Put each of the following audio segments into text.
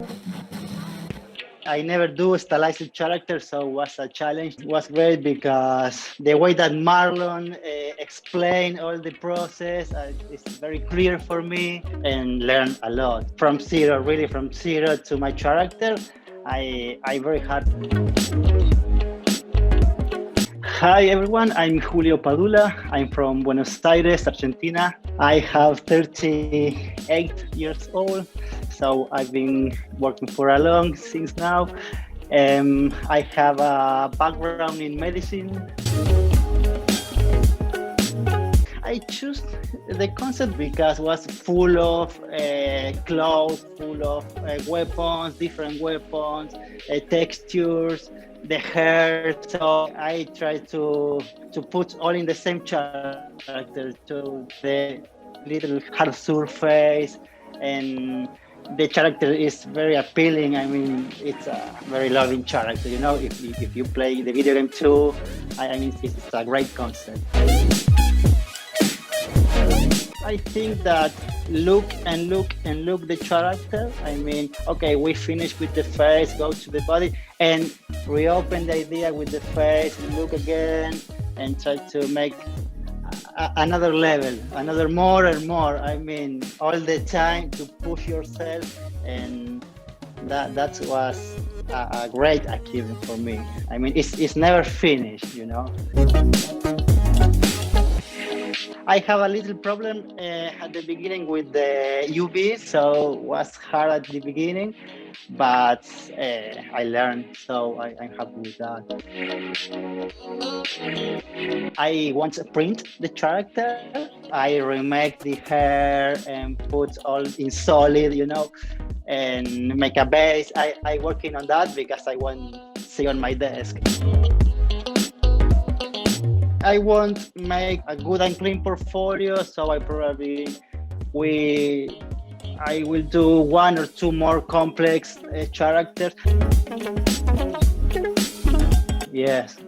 I never do stylized character, so it was a challenge. It was great because the way that Marlon explained all the process is very clear for me and learned a lot from zero, really from zero to my character. I very hard. Hi everyone, I'm Julio Padula. I'm from Buenos Aires, Argentina. I have 38 years old, so I've been working for Alum since now. I have a background in medicine. I choose the concept because it was full of clothes, full of weapons, different weapons, textures, the hair. So I try to put all in the same character, to the little hard surface, and the character is very appealing. I mean, it's a very loving character. You know, if you play the video game too, I mean, it's a great concept. I think that look the character. I mean, okay, we finish with the face, go to the body, and reopen the idea with the face, look again, and try to make another level, another more and more. I mean, all the time to push yourself, and that was a great achievement for me. I mean, it's never finished, you know. I have a little problem at the beginning with the UV, so it was hard at the beginning, but I learned, so I'm happy with that. I want to print the character. I remake the hair and put all in solid, you know, and make a base. I working on that because I want to see on my desk. I want to make a good and clean portfolio, so I will do one or two more complex characters. Yes.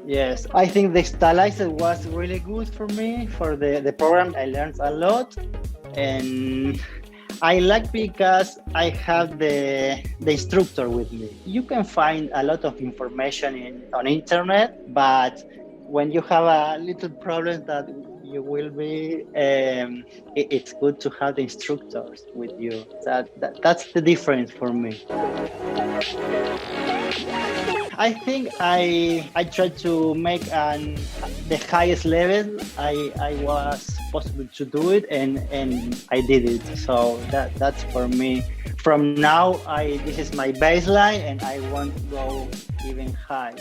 I think the stylizer was really good for me, for the program. I learned a lot, and I like because I have the instructor with me. You can find a lot of information on internet, but when you have a little problem that you will be, it's good to have the instructors with you. That's the difference for me. I think I tried to make the highest level I was possible to do it, and I did it. So that's for me. From now, this is my baseline, and I want to go even high.